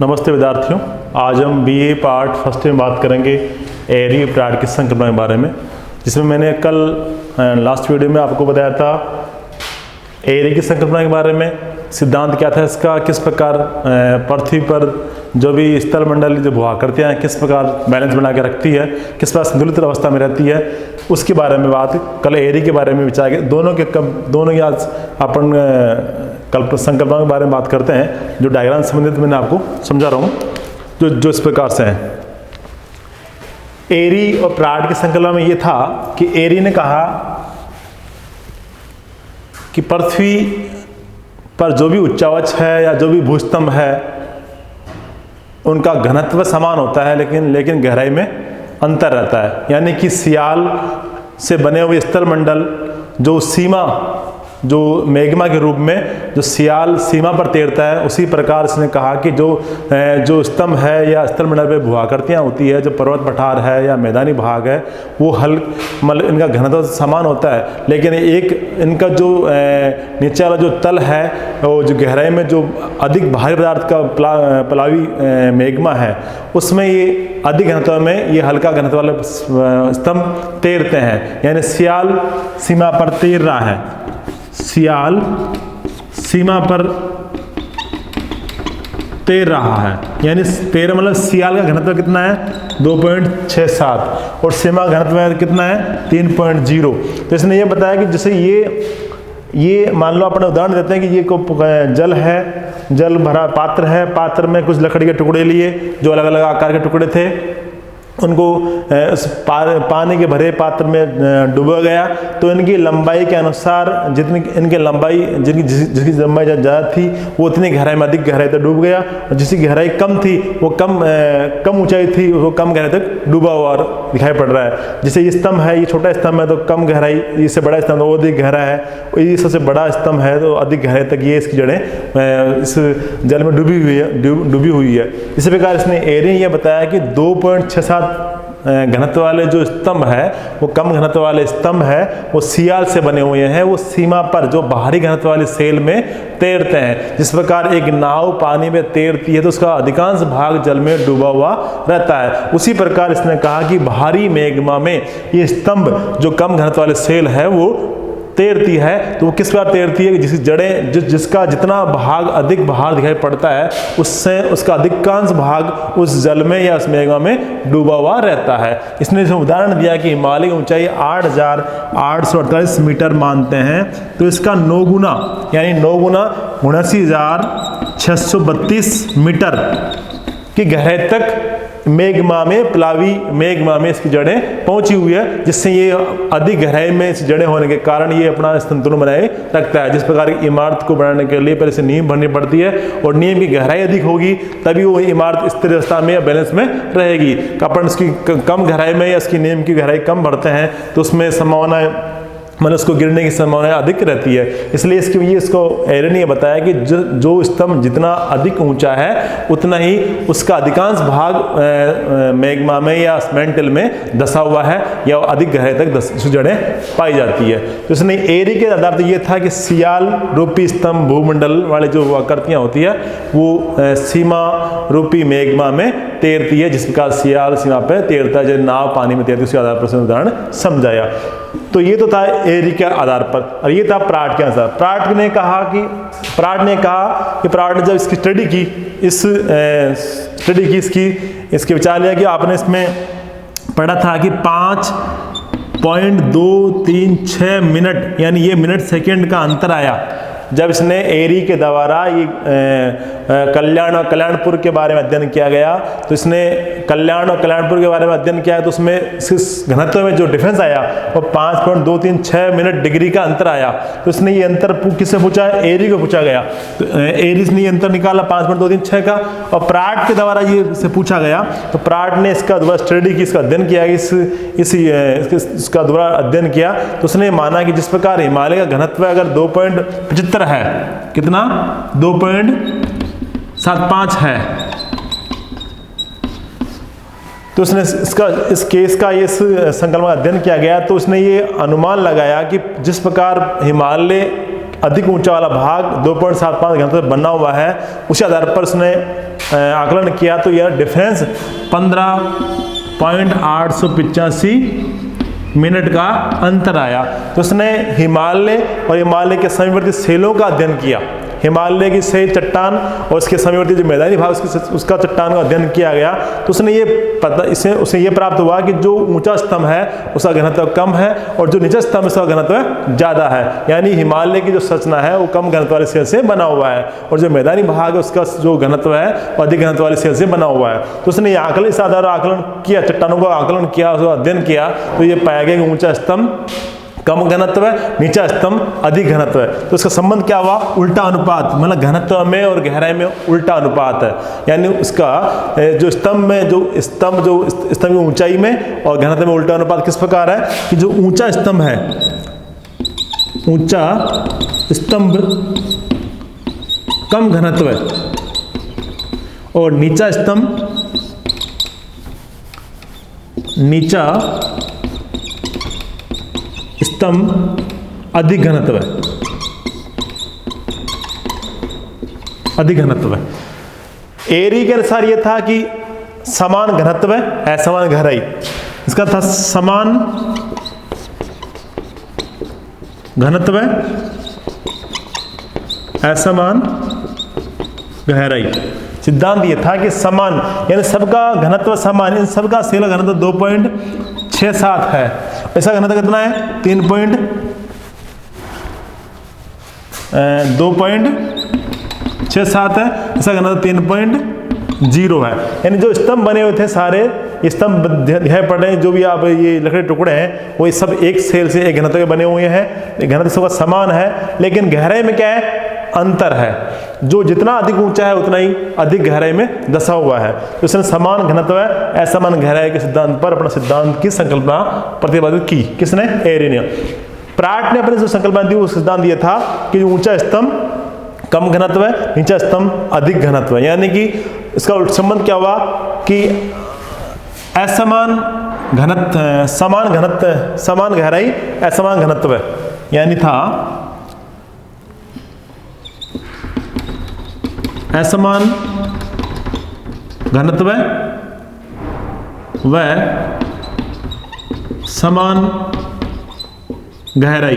नमस्ते विद्यार्थियों, आज हम बीए पार्ट फर्स्ट में बात करेंगे एरी प्राड की संकल्पना के बारे में, जिसमें मैंने कल लास्ट वीडियो में आपको बताया था एरी की संकल्पना के बारे में। सिद्धांत क्या था इसका, किस प्रकार पृथ्वी पर जो भी स्थल मंडल जो भूआकृतियाँ हैं किस प्रकार बैलेंस बना के रखती है, किस प्रकार संतुलित अवस्था में रहती है, उसके बारे में बात। कल एरी के बारे में विचार दोनों की आज अपन संकल्पना के बारे में बात करते हैं। जो डायग्राम संबंधित मैंने आपको समझा रहा हूँ जो इस प्रकार से हैं। एरी और प्राड की संकल्पना में ये था कि एरी ने कहा कि पृथ्वी पर जो भी उच्चावच है या जो भी भूस्तंभ है उनका घनत्व समान होता है, लेकिन गहराई में अंतर रहता है। यानी कि सियाल से बने हुए स्थल मंडल जो सीमा जो मैग्मा के रूप में जो सियाल सीमा पर तैरता है, उसी प्रकार इसने कहा कि जो स्तंभ है या स्थल मंडल में भूआकृतियाँ होती है, जो पर्वत पठार है या मैदानी भाग है, वो मतलब इनका घनत्व समान होता है, लेकिन एक इनका जो नीचे वाला जो तल है और जो गहराई में जो अधिक भारी पदार्थ का प्लावी मैग्मा है, उसमें ये अधिक घनत्व में ये हल्का घनत्व वाले स्तंभ तैरते हैं। यानी सियाल सीमा पर तैर रहा है, सियाल सीमा पर तैर रहा है। यानी तैर मतलब सियाल का घनत्व कितना है 2.67 और सीमा घनत्व कितना है 3.0। तो इसने ये बताया कि जैसे ये मान लो अपने उदाहरण देते हैं कि ये जल है, जल भरा पात्र है, पात्र में कुछ लकड़ी के टुकड़े लिए जो अलग अलग आकार के टुकड़े थे, उनको उस पानी के भरे पात्र में डुबा गया। तो इनकी लंबाई के अनुसार जितनी इनकी लंबाई जिसकी लंबाई ज़्यादा थी वो उतनी गहराई में अधिक गहराई तक डूब गया, और जिसकी गहराई कम थी वो कम ऊंचाई थी वो कम गहराई तक डूबा हुआ दिखाई पड़ रहा है। जैसे ये स्तंभ है, ये छोटा स्तंभ है तो कम गहराई, इससे बड़ा स्तंभ है वो अधिक गहरा है, ये सबसे बड़ा स्तंभ है तो अधिक गहराई तक ये इसकी जड़ें इस जल में डूबी हुई है। इसी प्रकार इसने एरी ने यह बताया कि 2.67 घनत्व वाले जो स्तंभ है वो कम घनत्व वाले स्तंभ है वो सियाल से बने हुए हैं, वो सीमा पर जो बाहरी घनत्व वाली सेल में तैरते हैं। जिस प्रकार एक नाव पानी में तैरती है तो उसका अधिकांश भाग जल में डूबा हुआ रहता है, उसी प्रकार इसने कहा कि बाहरी मैग्मा में ये स्तंभ जो कम घनत्व वाले सेल है वो तैरती है। तो वो किस प्रकार तैरती है कि जिसकी जड़ें जिसका जितना भाग अधिक बाहर दिखाई पड़ता है उससे उसका अधिकांश भाग उस जल में या उस मैग्मा में डूबा हुआ रहता है। इसने जो उदाहरण दिया कि हिमालय की ऊंचाई 8,848 मीटर मानते हैं, तो इसका 9 गुना यानी 9 गुना 79,632 मीटर की गहराई तक मैग्मा में प्लावी मैग्मा में इसकी जड़ें पहुंची हुई है, जिससे ये अधिक गहराई में इस जड़ें होने के कारण ये अपना संतुलन बनाए रखता है। जिस प्रकार की इमारत को बनाने के लिए पहले से नींव भरनी पड़ती है और नींव की गहराई अधिक होगी तभी वो इमारत स्थिर अवस्था में या बैलेंस में रहेगी। अपन इसकी कम गहराई में या इसकी नींव की गहराई कम भरते हैं तो उसमें संभावना मतलब उसको गिरने की संभावना अधिक रहती है। इसलिए इसको एरी ने बताया कि जो स्तंभ जितना अधिक ऊंचा है उतना ही उसका अधिकांश भाग मैग्मा में या मेंटल में धंसा हुआ है या अधिक गहराई तक जड़ें पाई जाती है। तो इसने एरी के आधार पर यह था कि सियाल रूपी स्तंभ भूमंडल वाले जो आकृतियाँ होती है वो सीमा रूपी मैग्मा में तैरती है, जिस प्रकार सियाल सीमा पर तैरता है, जो नाव पानी में तैरती है, उसके आधार पर उदाहरण समझाया। तो ये तो था एरी के आधार पर, और ये था प्राड के अनुसार। प्राड ने कहा कि प्राड ने जब इसकी स्टडी की इसके विचार लिया कि आपने इसमें पढ़ा था कि 5.236 मिनट यानी ये मिनट सेकंड का अंतर आया जब इसने एरी के द्वारा ये कल्याण और कल्याणपुर के बारे में अध्ययन किया गया। तो इसने कल्याण और कल्याणपुर के बारे में अध्ययन किया तो उसमें इस घनत्व में जो डिफरेंस आया वो 5.236 मिनट डिग्री का अंतर आया। तो इसने ये अंतर किससे पूछा, एरी को पूछा गया। तो एरी ने ये अंतर निकाला 5.236 का, और प्राड के द्वारा ये से पूछा गया। तो प्राड ने इसका दोबारा स्टडी की, इसका अध्ययन किया, इसका दोबारा अध्ययन किया। तो उसने माना कि जिस प्रकार हिमालय का घनत्व अगर 2.75 है, कितना 2.75 है, तो उसने इस केस का इस संकल्प का अध्ययन किया गया। तो उसने ये अनुमान लगाया कि जिस प्रकार हिमालय अधिक ऊंचा वाला भाग 2.75 घनत्व बना हुआ है, उसी आधार पर उसने आकलन किया तो यह डिफरेंस 15.885 मिनट का अंतर आया। तो उसने हिमालय और हिमालय के समीपवर्ती सेलों का अध्ययन किया, हिमालय की सेल चट्टान और उसके समीपवर्ती जो मैदानी भाग उसका चट्टान का अध्ययन किया गया। तो उसने उसे ये प्राप्त हुआ कि जो ऊंचा स्तंभ है उसका घनत्व कम है और जो नीचा स्तंभ है उसका घनत्व ज़्यादा है, यानी हिमालय की जो संरचना है वो कम घनत्व वाली सेल से बना हुआ है और जो मैदानी भाग है उसका जो घनत्व है वो अधिक घनत्व वाली सेल से बना हुआ है। तो उसने ये आकलन, इस आधार आकलन किया, चट्टानों का आकलन किया, उसका अध्ययन किया, तो ये पाया गया कि ऊंचा स्तंभ कम घनत्व है, नीचा स्तंभ अधिक घनत्व है। तो इसका संबंध क्या हुआ? उल्टा अनुपात, मतलब घनत्व में और गहराई में उल्टा अनुपात है, यानी उसका जो स्तंभ की ऊंचाई में और घनत्व में उल्टा अनुपात किस प्रकार है कि जो ऊंचा स्तंभ है, ऊंचा स्तंभ कम घनत्व है और नीचा स्तंभ अधिक घनत्व है, अधिक घनत्व है। एरी के अनुसार यह था कि समान घनत्व है, असमान गहराई, इसका था समान घनत्व है, असमान गहराई। सिद्धांत यह था कि समान यानी सबका घनत्व समान, इन सबका सेल का घनत्व 2.67 है। ऐसा घनत्व कितना है? 2.67 है, इसका घनत्व 3.0 है। यानी जो स्तंभ बने हुए थे सारे स्तंभ दिखाई पड़ रहे हैं, जो भी आप ये लकड़ी टुकड़े हैं वो सब एक सेल से एक घनत्व के बने हुए हैं, घनत्व सबका समान है, लेकिन गहराई में क्या है? अंतर है। जो जितना अधिक ऊंचा है उतना ही अधिक गहराई में दसा हुआ है। तो उसने समान घनत्व है असमान गहराई के सिद्धांत पर अपना सिद्धांत की संकल्पना प्रतिपादित की। किसने? एरी ने। प्राट ने अपनी जो संकल्पना दी वो सिद्धांत ये था कि ऊंचा स्तंभ कम घनत्व है, नीचा स्तंभ अधिक घनत्व है, यानी कि इसका संबंध क्या हुआ कि असमान घनत्व समान गहराई असमान घनत्व है, यानी था असमान घनत्व व समान गहराई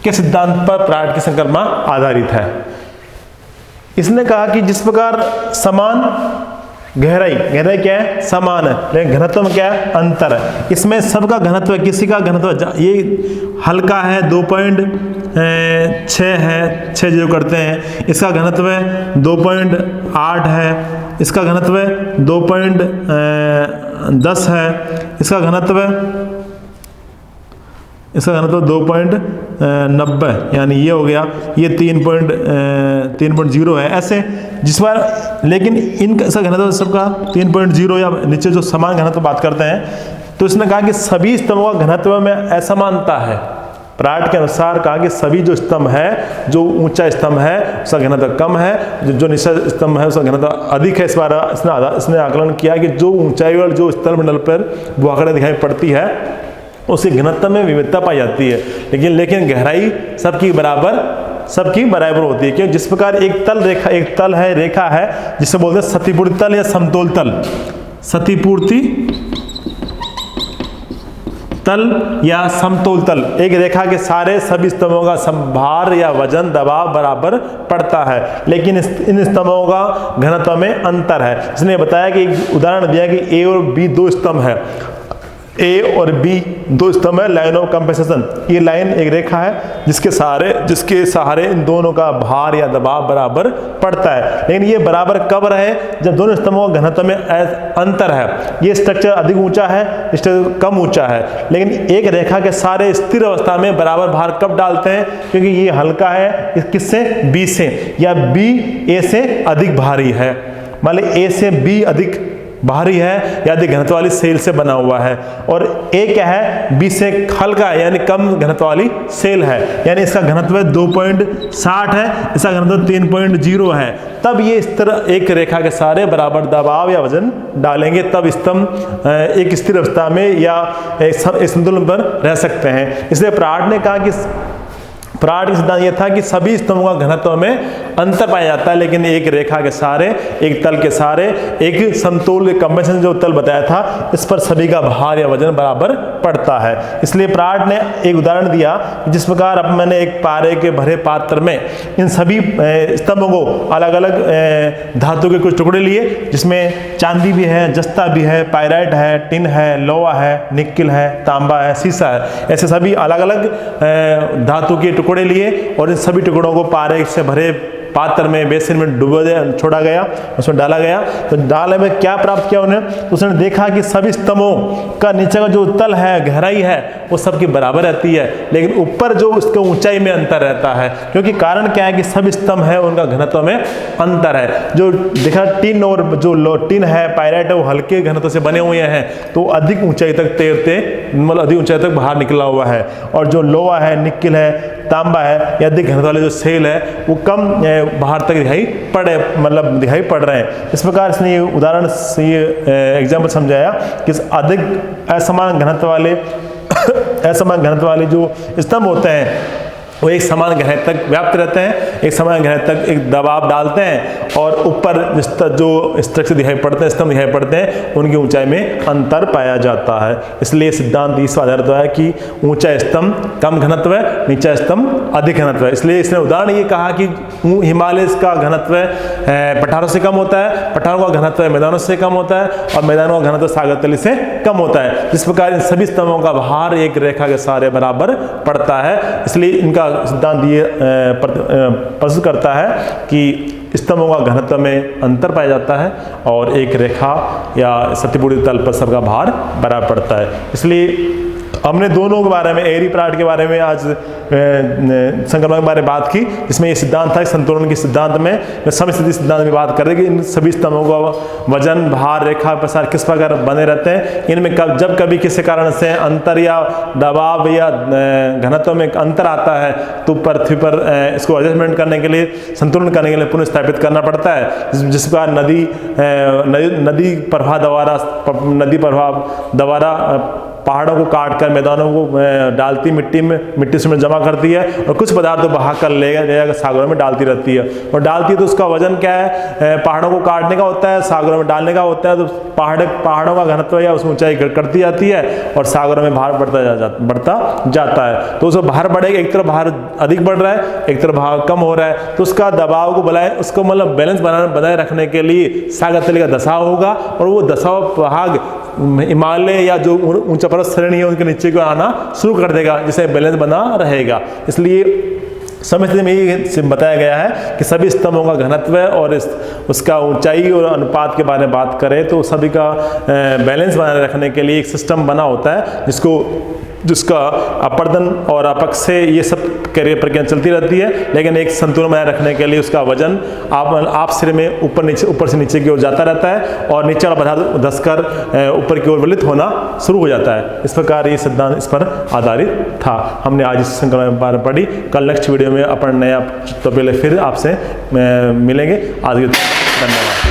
के सिद्धांत पर प्राट की संकल्पना आधारित है। इसने कहा कि जिस प्रकार समान गहराई क्या है? समान है, लेकिन घनत्व में क्या है? अंतर है। इसमें सबका घनत्व है, किसी का घनत्व ये हल्का है 2.6 है, 6 0 करते हैं, इसका घनत्व 2.8 है, इसका घनत्व 2.10 है, इसका घनत्व 2.90, यानी ये हो गया, ये 3.0 है। ऐसे जिस बार, लेकिन इनका घनत्व सबका 3.0 या नीचे जो समान घनत्व बात करते हैं, तो इसने कहा कि सभी स्तंभों का घनत्व में असमानता है। प्राट के अनुसार कहा कि सभी जो स्तंभ है, जो ऊंचा स्तंभ है उसका घनत्व कम है, जो नीचा स्तंभ है उसका घनत्व अधिक है। इस बार इसने आकलन किया कि जो ऊंचाई और जो स्थल मंडल पर वो आंकड़े दिखाई पड़ती है उसके घनत्व में विविधता पाई जाती है, लेकिन गहराई सबकी बराबर होती है। क्यों? जिस प्रकार एक तल है, रेखा है, जिसे बोलते हैं क्षतिपूर्ति तल या समतोल तल, क्षतिपूर्ति तल या समतोल तल। एक रेखा के सारे सभी स्तंभों का भार या वजन दबाव बराबर पड़ता है, लेकिन इन स्तंभों का घनत्व में अंतर है। इसने बताया कि एक उदाहरण दिया कि ए और बी दो स्तंभ है, ए और बी दो स्तंभ है, लाइन ऑफ कंपेंसेशन। ये लाइन एक रेखा है जिसके सहारे इन दोनों का भार या दबाव बराबर पड़ता है, लेकिन ये बराबर कब रहे? जब दोनों स्तंभों का घनत्व में अंतर है। ये स्ट्रक्चर अधिक ऊंचा है, स्ट्रक्चर कम ऊंचा है, लेकिन एक रेखा के सारे स्थिर अवस्था में बराबर भार कब डालते हैं? क्योंकि ये हल्का है किससे? बी से, या बी ए से अधिक भारी है। मान ली ए से बी अधिक भारी है या अधिक घनत्व वाली सेल से बना हुआ है, और ए क्या है? बी से हल्का है, यानी कम घनत्व वाली सेल है, यानी इसका घनत्व 2.60 है, इसका घनत्व 3.0 है। तब ये इस तरह एक रेखा के सारे बराबर दबाव या वजन डालेंगे, तब स्तंभ एक स्थिर अवस्था में या एक संतुलन पर रह सकते हैं। इसलिए प्राट ने कहा कि प्राट का सिद्धांत यह था कि सभी स्तंभों का घनत्व में अंतर पाया जाता है, लेकिन एक रेखा के सहारे, एक तल के सहारे, एक समतुल्य कन्वेंशन जो तल बताया था, इस पर सभी का भार या वजन बराबर पड़ता है। इसलिए प्राट ने एक उदाहरण दिया, जिस प्रकार अब मैंने एक पारे के भरे पात्र में इन सभी स्तंभों को अलग अलग धातु के कुछ टुकड़े लिए, जिसमें चांदी भी है, जस्ता भी है, पायराइट है, टिन है, लोहा है, निकिल है, तांबा है, सीसा है, ऐसे सभी अलग अलग धातु के टुकड़े लिए और इन सभी टुकड़ों को पारे से भरे पात्र में, बेसिन में छोड़ा गया, उसमें डाला गया। तो डालने में क्या प्राप्त किया उन्हें? तो उसने देखा कि सभी स्तंभों का नीचे का जो तल है, गहराई है, वो सबकी बराबर रहती है, लेकिन ऊपर जो उसके ऊंचाई में अंतर रहता है। क्योंकि कारण क्या है कि सभी स्तंभ है, उनका घनत्व में अंतर है। जो देखा टिन और जो टिन है, पायराइट है, वो हल्के घनत्व से बने हुए हैं, तो अधिक ऊंचाई तक तैरते, मतलब अधिक ऊंचाई तक बाहर निकला हुआ है। और जो लोहा है, निकिल है, तांबा है, या अधिक घनत्व वाले जो सेल है, वो कम बाहर तक दिखाई पड़ रहे हैं। इस प्रकार इसने ये उदाहरण से ये एग्जाम्पल समझाया कि अधिक असमान घनत्व वाले जो स्तंभ होते हैं वो एक समान गहराई तक व्याप्त रहते हैं, एक समान गहराई तक एक दबाव डालते हैं, और ऊपर जो स्ट्रक्चर दिखाई पड़ते हैं, स्तंभ दिखाई पड़ते हैं, उनकी ऊंचाई में अंतर पाया जाता है। इसलिए सिद्धांत इस आधारित है कि ऊंचा स्तंभ कम घनत्व है, नीचा स्तंभ अधिक घनत्व है। इसलिए इसने उदाहरण ये कहा कि हिमालय का घनत्व पठारों से कम होता है, पठारों का घनत्व मैदानों से कम होता है, और मैदानों का घनत्व सागर तली से कम होता है। जिस प्रकार इन सभी स्तंभों का भार एक रेखा के सहारे बराबर पड़ता है। इसलिए इनका सिद्धांत ये प्रस्तुत करता है कि स्तंभों का घनत्व में अंतर पाया जाता है और एक रेखा या सत्यपूर्ण तल पर सबका भार बराबर पड़ता है। इसलिए हमने दोनों के बारे में, एरी प्राट के बारे में, आज संक्रमण के बारे में बात की, जिसमें ये सिद्धांत था संतुलन के सिद्धांत में, समस्थिति सिद्धांत में बात कर रहे कि इन सभी स्तंभों का वजन, भार, रेखा, प्रसार किस प्रकार बने रहते हैं। इनमें जब कभी किसी कारण से अंतर या दबाव या घनत्व में अंतर आता है, तो पृथ्वी पर इसको एडजस्टमेंट करने के लिए, संतुलन करने के लिए पुनः स्थापित करना पड़ता है। जिस प्रकार नदी प्रवाह द्वारा पहाड़ों को काट कर मैदानों को डालती मिट्टी से जमा करती है, और कुछ पदार्थ तो बहा कर ले जाकर सागरों में डालती रहती है, और डालती है तो उसका वजन क्या है, पहाड़ों को काटने का होता है, सागरों में डालने का होता है। तो पहाड़ों का घनत्व या उसकी ऊंचाई करती जाती है और सागरों में भार बढ़ता जाता है। तो उसको भार बढ़ेगा, एक तरफ भार अधिक बढ़ रहा है, एक तरफ भार कम हो रहा है, तो उसका दबाव को उसको मतलब बैलेंस बनाए रखने के लिए सागर तली का दसाव होगा, और वो दसाव भाग हिमालय या जो ऊंचा पर्वत श्रेणी है उनके नीचे को आना शुरू कर देगा, जिससे बैलेंस बना रहेगा। इसलिए समस्या में ये बताया गया है कि सभी स्तंभों का घनत्व और उसका ऊंचाई और अनुपात के बारे में बात करें तो सभी का बैलेंस बनाए रखने के लिए एक सिस्टम बना होता है, जिसका अपर्दन और अपक्ष से ये सब प्रक्रिया चलती रहती है। लेकिन एक संतुलन बनाए रखने के लिए उसका वजन आप सिरे में ऊपर से नीचे की ओर जाता रहता है, और नीचे वाला पदार्थ धंसकर ऊपर की ओर वलित होना शुरू हो जाता है। इस प्रकार ये सिद्धांत इस पर आधारित था। हमने आज इस संकल्प के बारे में पढ़ी। कल नेक्स्ट वीडियो में अपन नया टॉपिक फिर आपसे मिलेंगे। आज धन्यवाद।